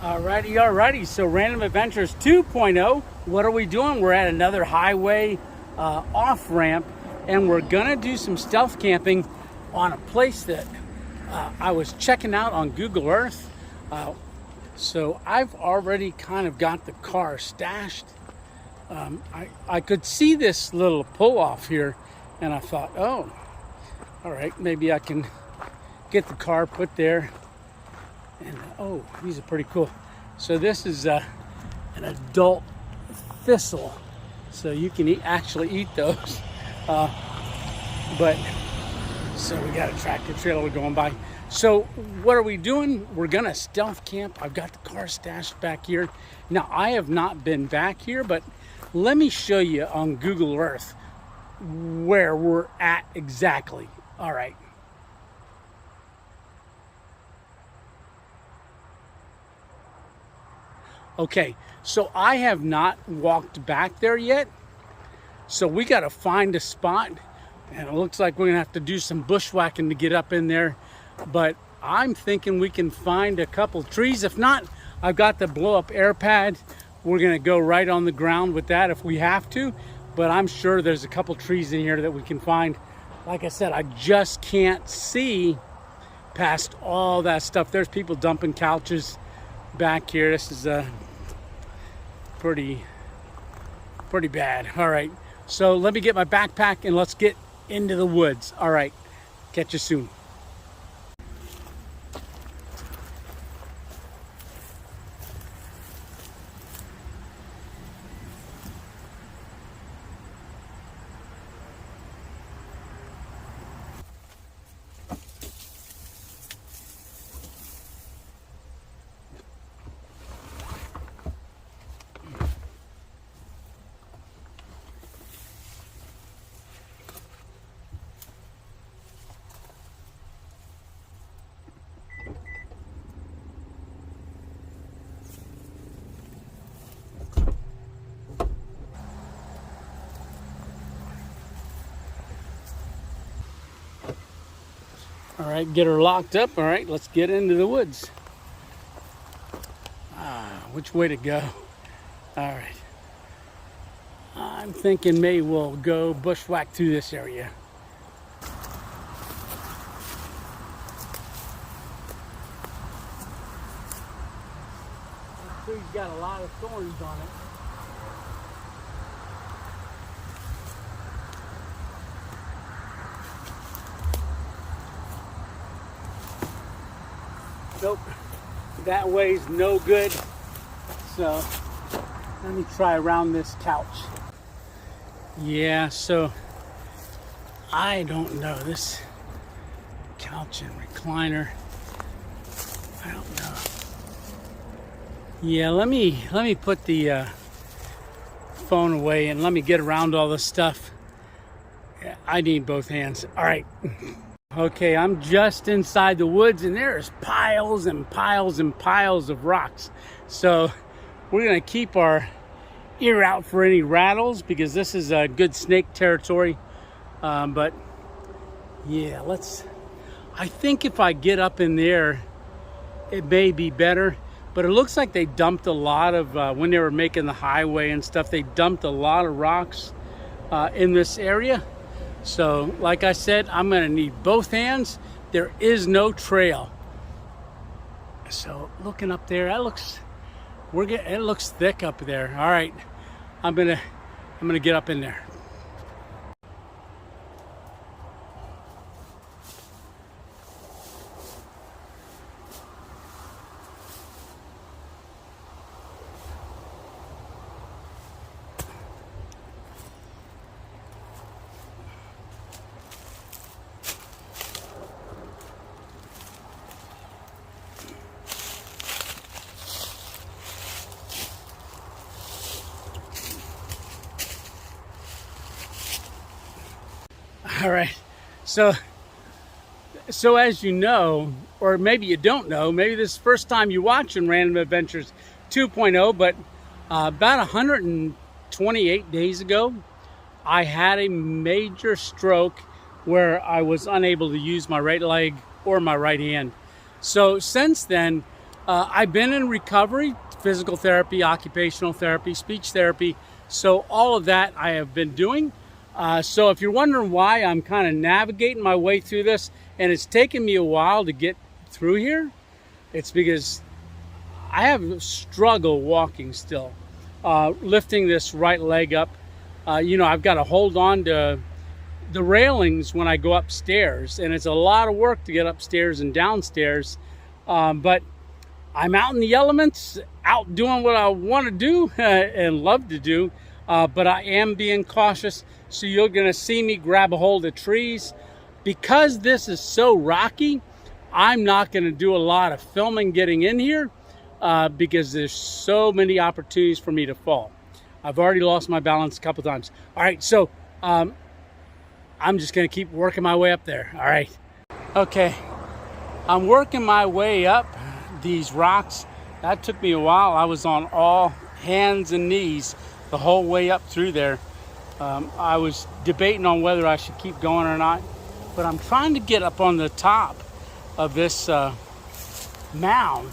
Alrighty. So Random Adventures 2.0. What are we doing? We're at another highway off ramp, and we're gonna do some stealth camping on a place that I was checking out on Google Earth. So I've already kind of got the car stashed. I could see this little pull off here, and I thought, oh, all right, maybe I can get the car put there. And oh, these are pretty cool. So this is an adult thistle, so you can actually eat those. But so we got a tractor trailer going by. So what are we doing? We're gonna stealth camp. I've got the car stashed back here. Now I have not been back here, but let me show you on Google Earth where we're at exactly. All right. Okay, so I have not walked back there yet. So we got to find a spot, and it looks like we're gonna have to do some bushwhacking to get up in there. But I'm thinking we can find a couple trees. If not, I've got the blow up air pad. We're gonna go right on the ground with that if we have to. But I'm sure there's a couple trees in here that we can find. Like I said, I just can't see past all that stuff. There's people dumping couches back here. This is pretty bad. All right, so let me get my backpack and let's get into the woods. All right, catch you soon. All right, get her locked up. All right, let's get into the woods. Which way to go? All right. I'm thinking maybe we'll go bushwhack through this area. This tree's got a lot of thorns on it. Nope, that way's no good. So let me try around this couch. Yeah, so I don't know, this couch and recliner, I don't know. Yeah, let me put the phone away and let me get around all this stuff. Yeah, I need both hands. All right. Okay, I'm just inside the woods, and there's piles and piles and piles of rocks. So we're gonna keep our ear out for any rattles because this is a good snake territory. But yeah, I think if I get up in there, it may be better. But it looks like they dumped a lot of, when they were making the highway and stuff, they dumped a lot of rocks in this area. So, like I said, I'm gonna need both hands. There is no trail. So, looking up there, it looks thick up there. All right, I'm gonna get up in there. All right, so as you know, or maybe you don't know, maybe this is the first time you're watching Random Adventures 2.0, but about 128 days ago, I had a major stroke where I was unable to use my right leg or my right hand. So since then, I've been in recovery, physical therapy, occupational therapy, speech therapy. So all of that I have been doing. So if you're wondering why I'm kind of navigating my way through this, and it's taken me a while to get through here, it's because I have a struggle walking still, lifting this right leg up. You know, I've got to hold on to the railings when I go upstairs, and it's a lot of work to get upstairs and downstairs. But I'm out in the elements, out doing what I want to do and love to do, but I am being cautious. So you're going to see me grab a hold of trees. Because this is so rocky, I'm not going to do a lot of filming getting in here because there's so many opportunities for me to fall. I've already lost my balance a couple times. All right, so I'm just going to keep working my way up there. All right. Okay, I'm working my way up these rocks. That took me a while. I was on all hands and knees the whole way up through there. I was debating on whether I should keep going or not, but I'm trying to get up on the top of this mound,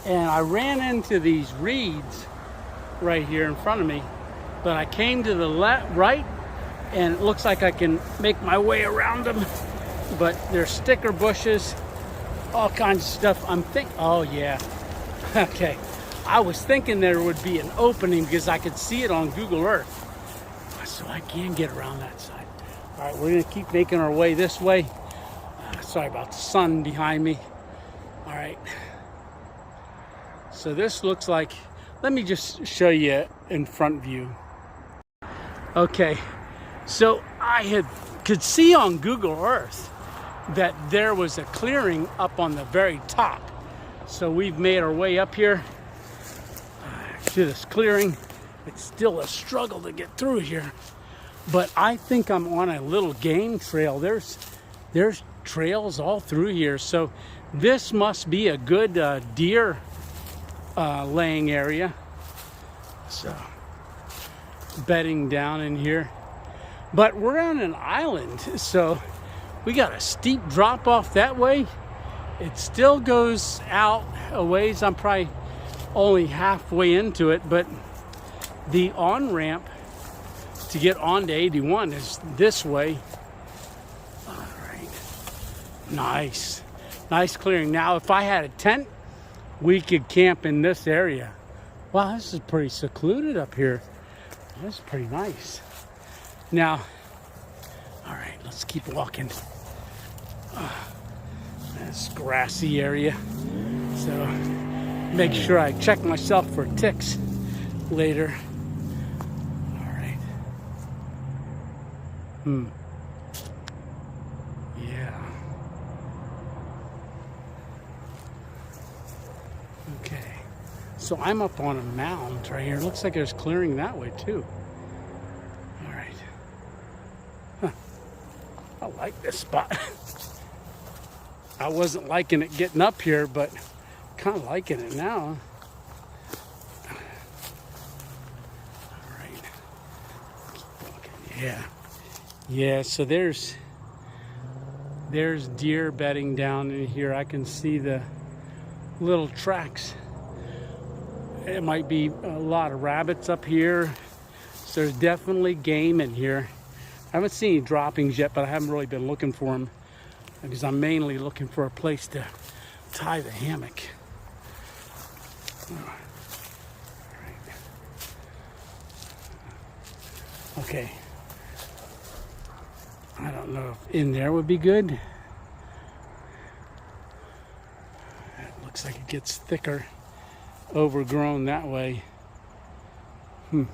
and I ran into these reeds right here in front of me, but I came to the right, and it looks like I can make my way around them, but there's sticker bushes, all kinds of stuff. Oh yeah, okay. I was thinking there would be an opening because I could see it on Google Earth, so I can get around that side. All right, we're gonna keep making our way this way. Sorry about the sun behind me. All right, so this looks like, let me just show you in front view. Okay, so I could see on Google Earth that there was a clearing up on the very top. So we've made our way up here to this clearing. It's still a struggle to get through here, but I think I'm on a little game trail. There's trails all through here, so this must be a good deer laying area. So bedding down in here, but we're on an island, so we got a steep drop off that way. It still goes out a ways. I'm probably only halfway into it, but the on-ramp to get onto 81 is this way. All right, nice clearing. Now if I had a tent, we could camp in this area. Wow, this is pretty secluded up here. That's pretty nice. Now, all right, let's keep walking. This grassy area. So make sure I check myself for ticks later. All right. Yeah. Okay. So I'm up on a mound right here. Looks like there's clearing that way too. All right. Huh. I like this spot. I wasn't liking it getting up here, but kind of liking it now. All right. Keep walking. Yeah, so there's deer bedding down in here. I can see the little tracks. It might be a lot of rabbits up here. So there's definitely game in here. I haven't seen any droppings yet, but I haven't really been looking for them because I'm mainly looking for a place to tie the hammock. All right. Okay. I don't know if in there would be good. It looks like it gets thicker, overgrown that way. All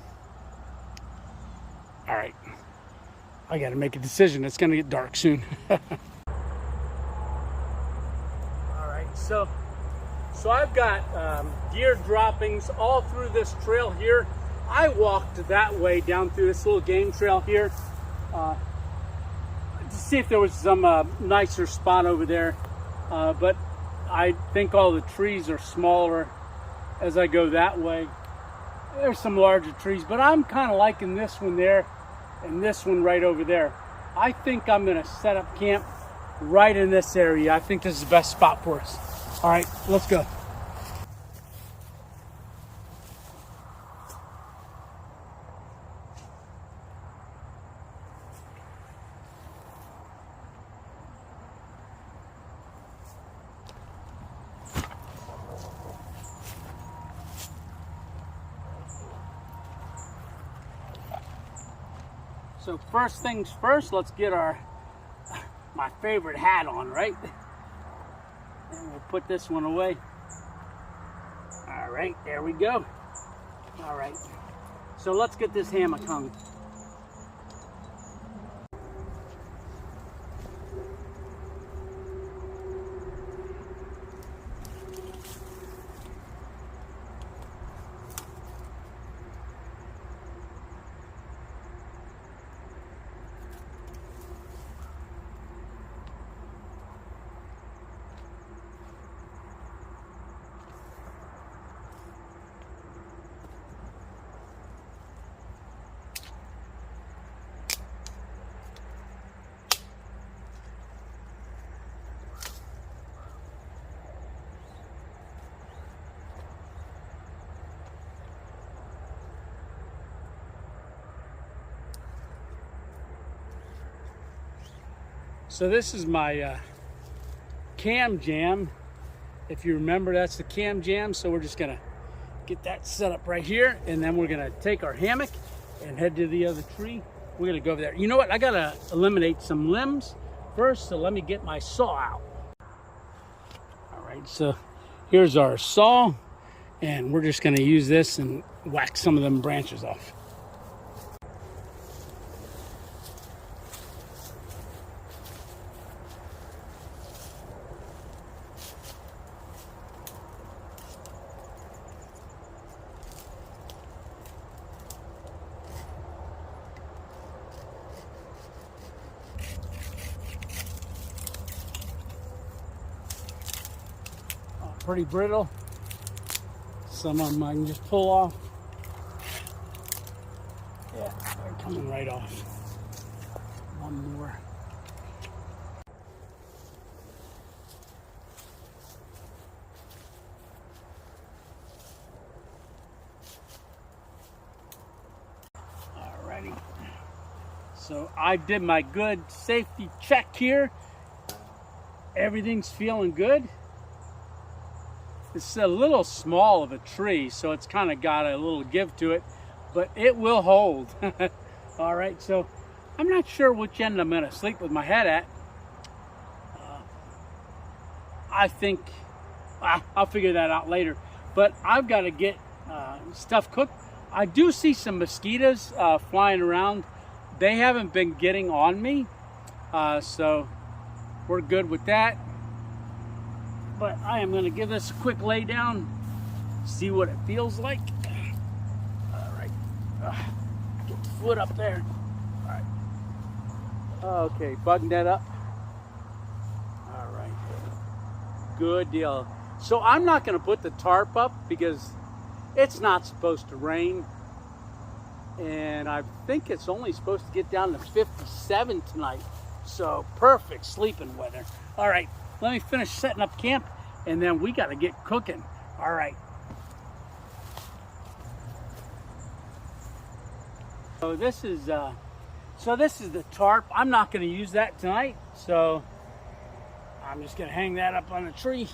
right. I got to make a decision. It's going to get dark soon. So I've got deer droppings all through this trail here. I walked that way down through this little game trail here to see if there was some nicer spot over there, but I think all the trees are smaller as I go that way. There's some larger trees, but I'm kind of liking this one there and this one right over there. I think I'm going to set up camp right in this area. I think this is the best spot for us. All right, let's go. So first things first, let's get my favorite hat on, right? And we'll put this one away. All right, there we go. All right, so let's get this hammock hung. So this is my cam jam. If you remember, that's the cam jam. So we're just gonna get that set up right here, and then we're gonna take our hammock and head to the other tree. We're gonna go over there. You know what? I gotta eliminate some limbs first, so let me get my saw out. All right, so here's our saw, and we're just gonna use this and whack some of them branches off. Pretty brittle. Some of them I can just pull off. Yeah, they're coming right off. One more. Alrighty. So I did my good safety check here. Everything's feeling good. It's a little small of a tree, so it's kind of got a little give to it, but it will hold. All right, so I'm not sure which end I'm gonna sleep with my head at. I think I'll figure that out later, but I've got to get stuff cooked. I do see some mosquitoes flying around. They haven't been getting on me, so we're good with that. But I am going to give this a quick lay down, see what it feels like. All right, get the foot up there. All right, okay, button that up. All right, good deal. So I'm not going to put the tarp up because it's not supposed to rain, and I think it's only supposed to get down to 57 tonight. So perfect sleeping weather. All right. Let me finish setting up camp, and then we got to get cooking. All right. So this is the tarp. I'm not going to use that tonight, so I'm just going to hang that up on the tree.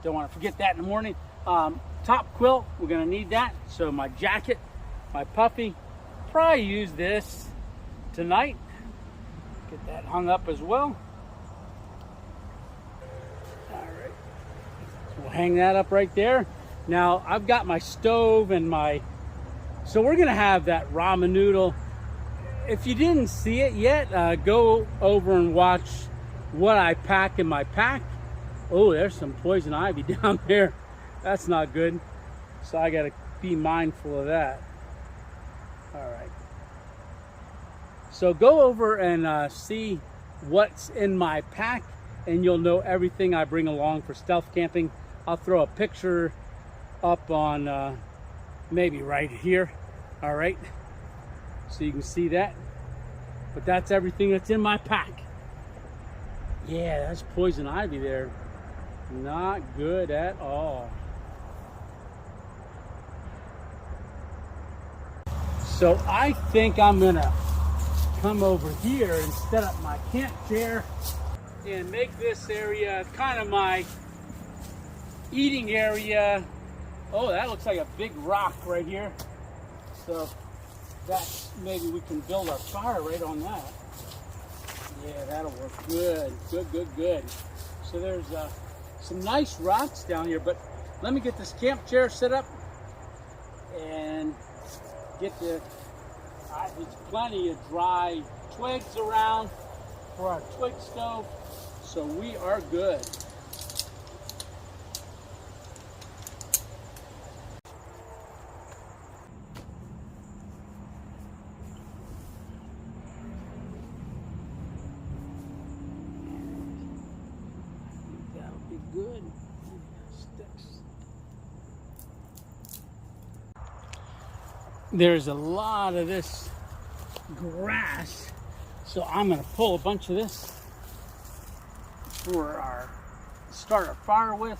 Don't want to forget that in the morning. Top quilt, we're going to need that. So my jacket, my puffy, probably use this tonight. Get that hung up as well. All right, so we'll hang that up right there. Now I've got my stove and so we're gonna have that ramen noodle. If you didn't see it yet, go over and watch what I pack in my pack. Oh, there's some poison ivy down there. That's not good. So I gotta be mindful of that. All right. So go over and see what's in my pack, and you'll know everything I bring along for stealth camping. I'll throw a picture up on maybe right here. All right, so you can see that. But that's everything that's in my pack. Yeah, that's poison ivy there. Not good at all. So I think I'm gonna come over here and set up my camp chair and make this area kind of my eating area. Oh, that looks like a big rock right here. So that maybe we can build our fire right on that. Yeah, that'll work. Good, good, good, good. So there's some nice rocks down here, but let me get this camp chair set up and get the, there's plenty of dry twigs around for our twig stove, so we are good. That'll be good. Sticks. There's a lot of this grass, so I'm going to pull a bunch of this for our start our fire with.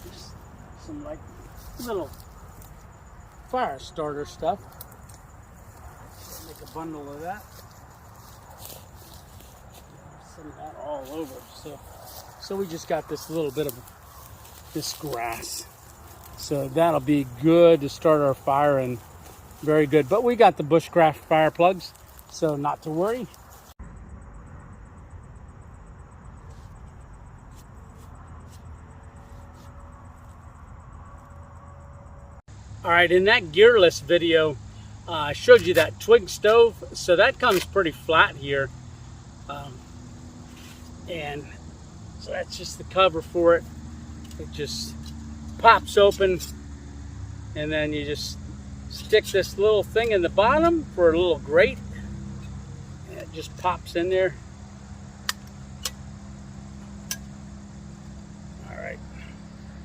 Just some like little fire starter stuff. Make a bundle of that. Send that all over. So we just got this little bit of this grass. So that'll be good to start our fire, and very good. But we got the Bushcraft fire plugs, so not to worry. All right, in that gearless video, I showed you that twig stove. So that comes pretty flat here. And so that's just the cover for it. It just pops open, and then you just stick this little thing in the bottom for a little grate, and it just pops in there. All right,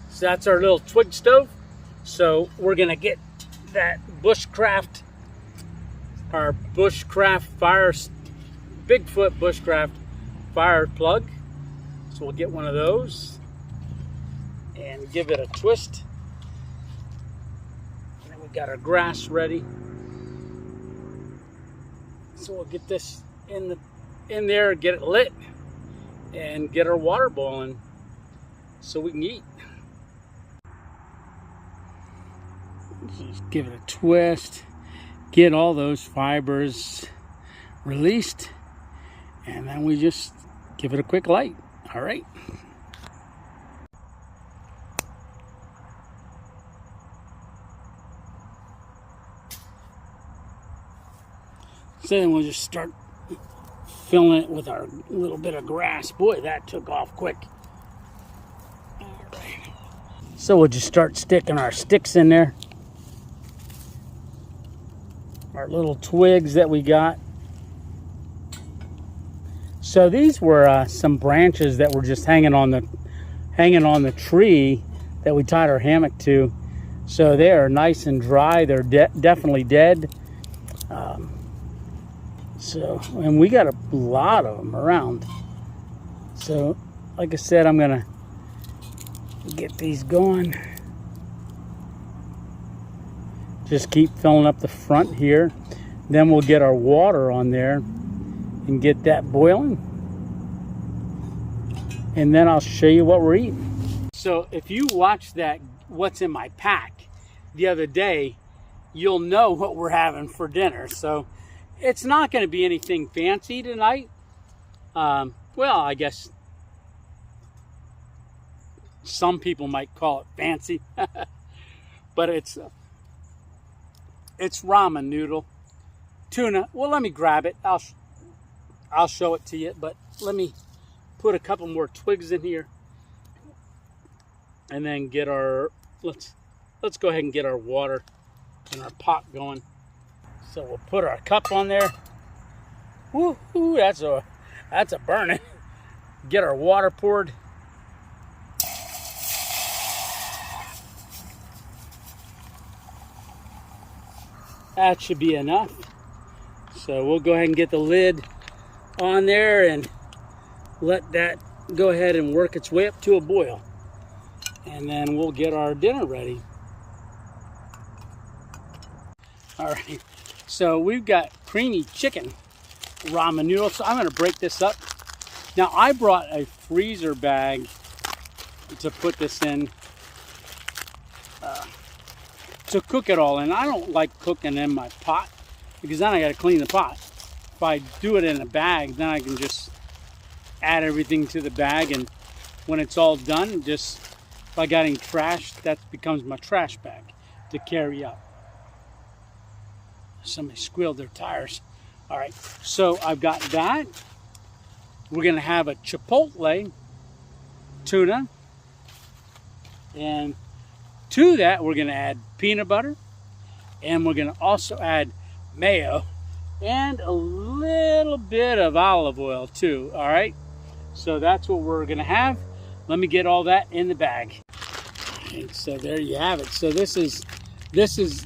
so that's our little twig stove. So we're gonna get that Bushcraft, our Bushcraft fire, Bigfoot Bushcraft fire plug. So we'll get one of those and give it a twist. And then we got our grass ready. So we'll get this in there, get it lit, and get our water boiling so we can eat. Just give it a twist, get all those fibers released, and then we just give it a quick light. All right. So then we'll just start filling it with our little bit of grass. Boy, that took off quick. All right. So we'll just start sticking our sticks in there. Our little twigs that we got. So these were some branches that were just hanging on the tree that we tied our hammock to. So they are nice and dry. They're definitely dead. And we got a lot of them around. So, like I said, I'm gonna get these going. Just keep filling up the front here. Then we'll get our water on there and get that boiling. And then I'll show you what we're eating. So if you watched that What's in My Pack the other day, you'll know what we're having for dinner. So it's not going to be anything fancy tonight. Well, I guess some people might call it fancy. But it's ramen noodle, tuna. Well, let me grab it. I'll show it to you, but let me put a couple more twigs in here, and then get our let's go ahead and get our water and our pot going. So we'll put our cup on there. Woo, that's a burning. Get our water poured. That should be enough. So we'll go ahead and get the lid on there and let that go ahead and work its way up to a boil. And then we'll get our dinner ready. All right, so we've got creamy chicken ramen noodles. So I'm gonna break this up. Now I brought a freezer bag to put this in. to cook it all in. I don't like cooking in my pot because then I got to clean the pot. If I do it in a bag, then I can just add everything to the bag, and when it's all done, just if I got any trash, that becomes my trash bag to carry up. Somebody squealed their tires. All right, so I've got that. We're gonna have a chipotle tuna, and to that we're gonna add peanut butter, and we're gonna also add mayo and a little bit of olive oil too. All right, so that's what we're gonna have. Let me get all that in the bag. And so there you have it. So this is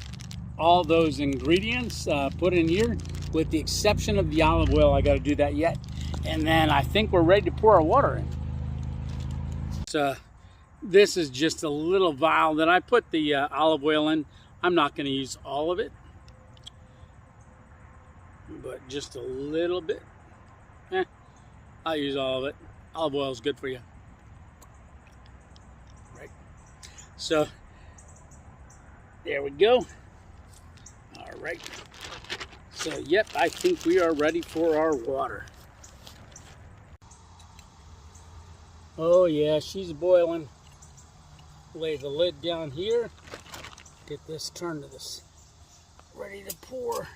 all those ingredients put in here, with the exception of the olive oil. I got to do that yet, and then I think we're ready to pour our water in. So this is just a little vial that I put the olive oil in. I'm not going to use all of it, but just a little bit. I'll use all of it. Olive oil is good for you. Right. So there we go. All right. So yep, I think we are ready for our water. Oh yeah, she's boiling. Lay the lid down here. Get this turned to this. Ready to pour.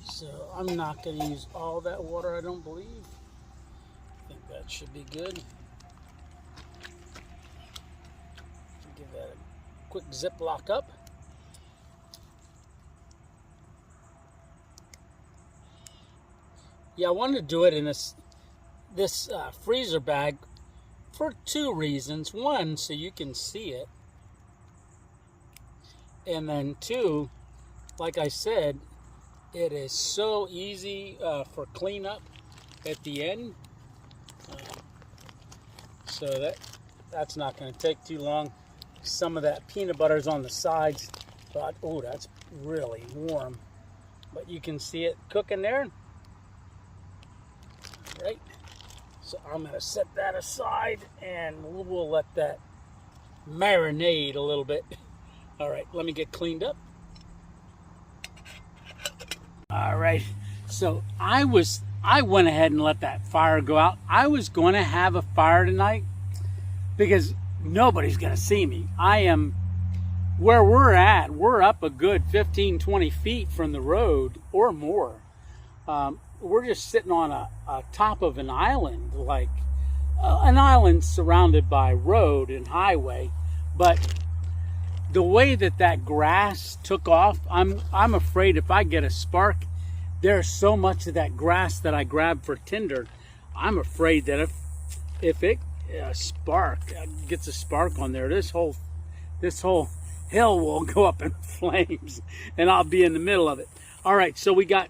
So I'm not going to use all that water, I don't believe. I think that should be good. Give that a quick Ziploc up. Yeah, I wanted to do it in this freezer bag for two reasons. One, so you can see it. And then two, like I said, it is so easy for cleanup at the end. So that's not going to take too long. Some of that peanut butter is on the sides, but oh, that's really warm. But you can see it cooking there. Right. So I'm going to set that aside, and we'll let that marinate a little bit. All right, let me get cleaned up. All right, so I went ahead and let that fire go out. I was going to have a fire tonight because nobody's going to see me. I am where we're at. We're up a good 15, 20 feet from the road or more. We're just sitting on a top of an island, like an island surrounded by road and highway. But the way that grass took off, I'm afraid if I get a spark, there's so much of that grass that I grabbed for tinder. I'm afraid that if it gets a spark on there, this whole hill will go up in flames, and I'll be in the middle of it. All right, so we got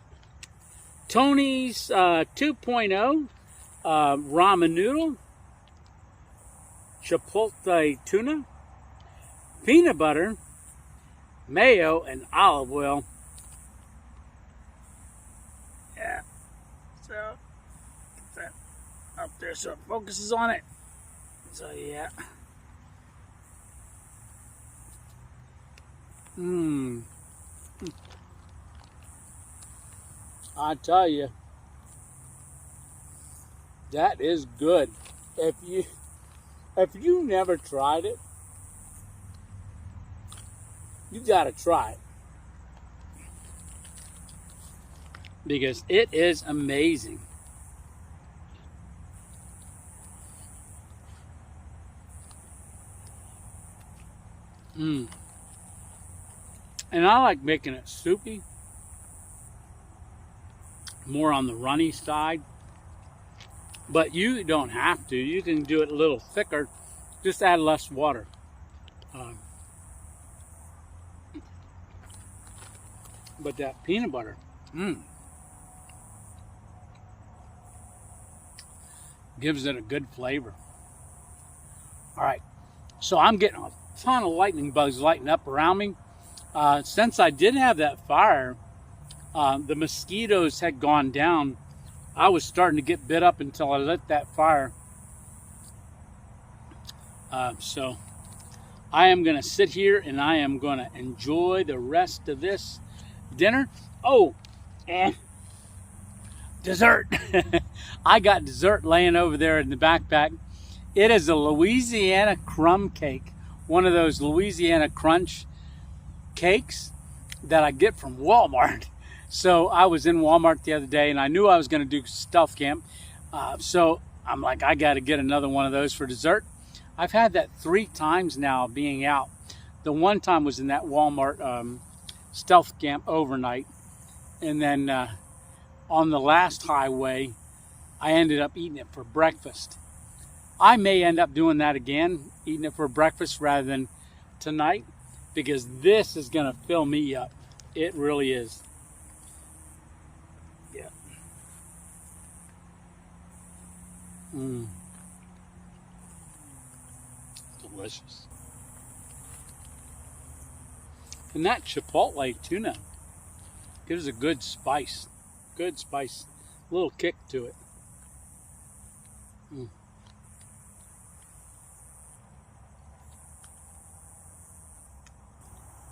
Tony's 2.0 ramen noodle, chipotle tuna, peanut butter, mayo, and olive oil. Yeah, so get that up there so it focuses on it. So yeah. I tell you, that is good. If you never tried it, you gotta try it, because it is amazing. And I like making it soupy, more on the runny side, but you don't have to. You can do it a little thicker, just add less water. But that peanut butter, gives it a good flavor. All right, so I'm getting a ton of lightning bugs lighting up around me. Since I did have that fire, the mosquitoes had gone down I was starting to get bit up until I lit that fire. So I am going to sit here and I am going to enjoy the rest of this dinner. Oh, and dessert. I got dessert laying over there in the backpack. It is a Louisiana crumb cake, one of those Louisiana crunch cakes that I get from Walmart. So I was in Walmart the other day and I knew I was going to do stealth camp. So I'm like, I got to get another one of those for dessert. I've had that 3 times now being out. The one time was in that Walmart stealth camp overnight. And then on the last highway, I ended up eating it for breakfast. I may end up doing that again, eating it for breakfast rather than tonight, because this is going to fill me up. It really is. Yeah. Delicious. And that chipotle tuna gives a good spice. Good spice. A little kick to it.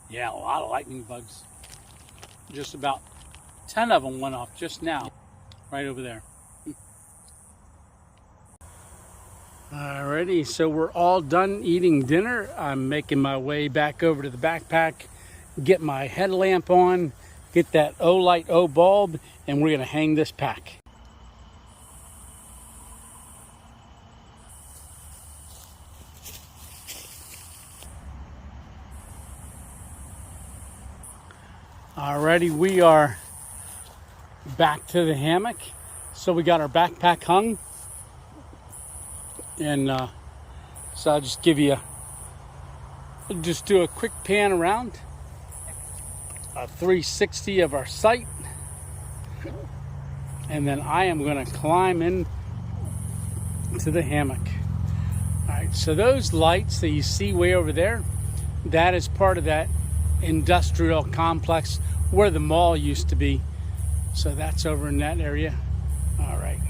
Yeah, a lot of lightning bugs. Just about 10 of them went off just now, right over there. Alrighty, so we're all done eating dinner. I'm making my way back over to the backpack, get my headlamp on, get that O-light O bulb, and we're gonna hang this pack. Alrighty, we are back to the hammock. So we got our backpack hung. And so I'll just give you, just do a quick pan around, a 360 of our site. And then I am gonna climb in to the hammock. All right, so those lights that you see way over there, that is part of that industrial complex where the mall used to be. So that's over in that area. All right,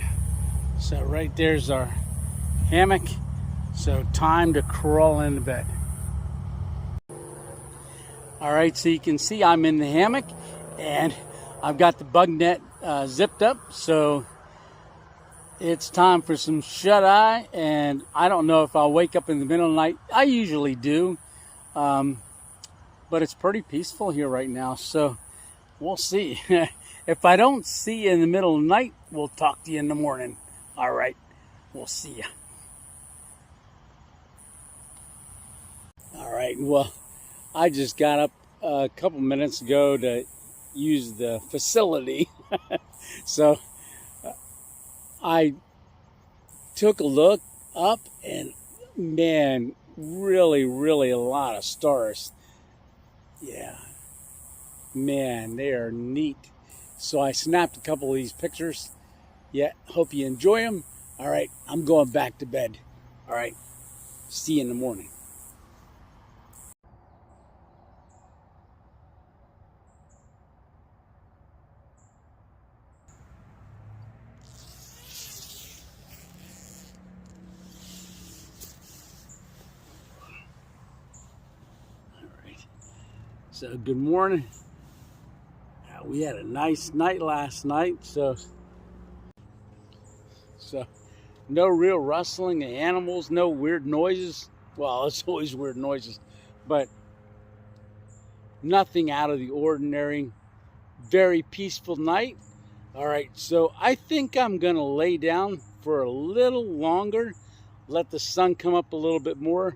so right there's our hammock. So time to crawl into bed. All right, so you can see I'm in the hammock and I've got the bug net zipped up. So it's time for some shut-eye, and I don't know if I'll wake up in the middle of the night. I usually do. But it's pretty peaceful here right now, so we'll see. If I don't see you in the middle of the night, we'll talk to you in the morning. All right, we'll see you. All right, well, I just got up a couple minutes ago to use the facility. So I took a look up and man, really a lot of stars. Yeah, man, they are neat. So I snapped a couple of these pictures. Yeah, hope you enjoy them. All right, I'm going back to bed. All right, see you in the morning. All right, so good morning. We had a nice night last night, so no real rustling of animals, no weird noises. Well, it's always weird noises, but nothing out of the ordinary. Very peaceful night. All right, so I think I'm gonna lay down for a little longer, let the sun come up a little bit more,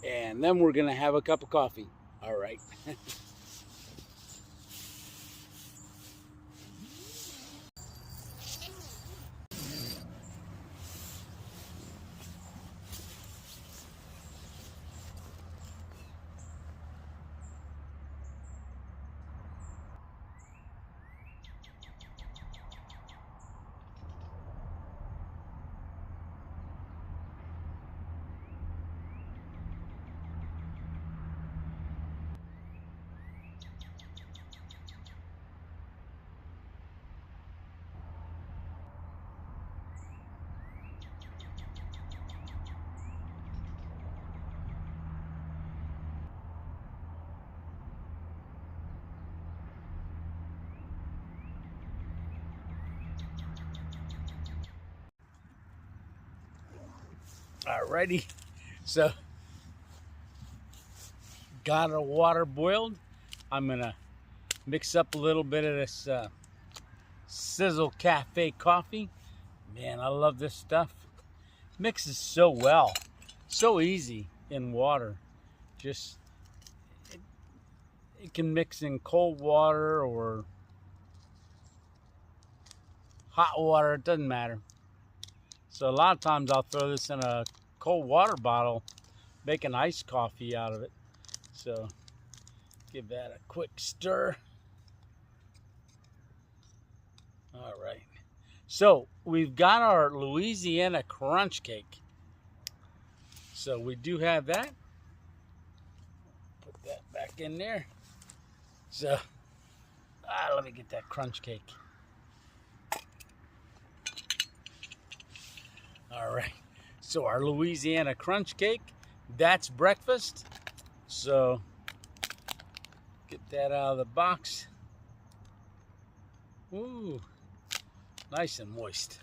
and then we're gonna have a cup of coffee. All right. Alrighty, so got our water boiled. I'm gonna mix up a little bit of this Sizzle Cafe coffee. Man, I love this stuff. Mixes so well, so easy in water. Just it can mix in cold water or hot water, it doesn't matter. So a lot of times I'll throw this in a cold water bottle, make an iced coffee out of it. So give that a quick stir. All right. So we've got our Louisiana crunch cake. So we do have that. Put that back in there. So let me get that crunch cake. All right. So our Louisiana crunch cake, that's breakfast. So get that out of the box. Ooh, nice and moist.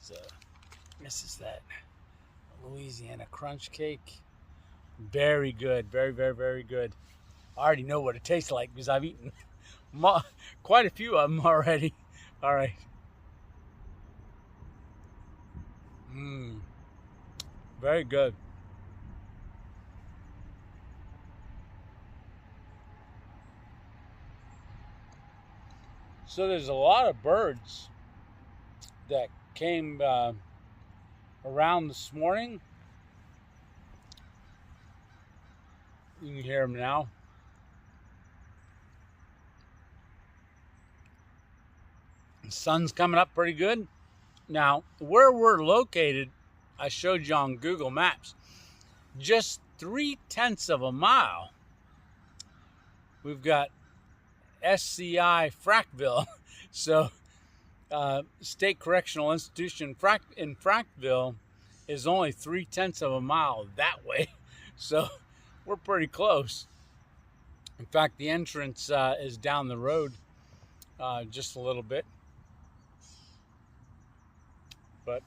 So this is that Louisiana crunch cake. Very good, very, very, very good. I already know what it tastes like because I've eaten quite a few of them already. All right. Very good. So there's a lot of birds that came around this morning. You can hear them now. The sun's coming up pretty good. Now, where we're located, I showed you on Google Maps, just 3/10 of a mile. We've got SCI Frackville. So, State Correctional Institution in Frackville is only 3/10 of a mile that way. So, we're pretty close. In fact, the entrance is down the road just a little bit. But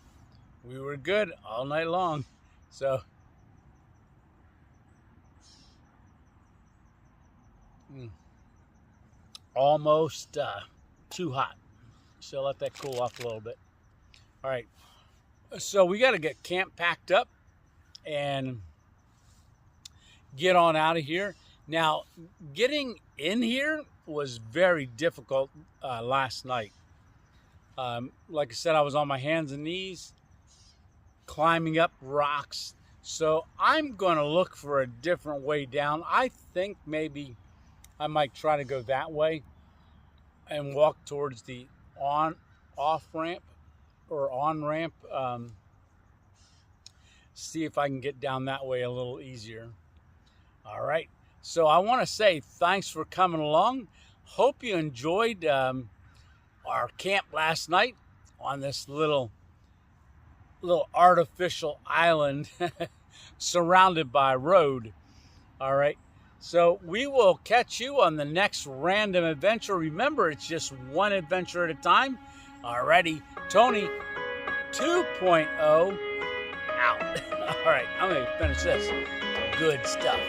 we were good all night long. So almost too hot. So let that cool off a little bit. All right. So we got to get camp packed up and get on out of here. Now, getting in here was very difficult last night. Like I said, I was on my hands and knees, climbing up rocks. So I'm going to look for a different way down. I think maybe I might try to go that way and walk towards the off ramp or on ramp. See if I can get down that way a little easier. All right. So I want to say thanks for coming along. Hope you enjoyed our camp last night on this little artificial island surrounded by road. All right. So we will catch you on the next random adventure. Remember, it's just one adventure at a time. Alrighty, Tony 2.0 out. All right, I'm going to finish this. Good stuff.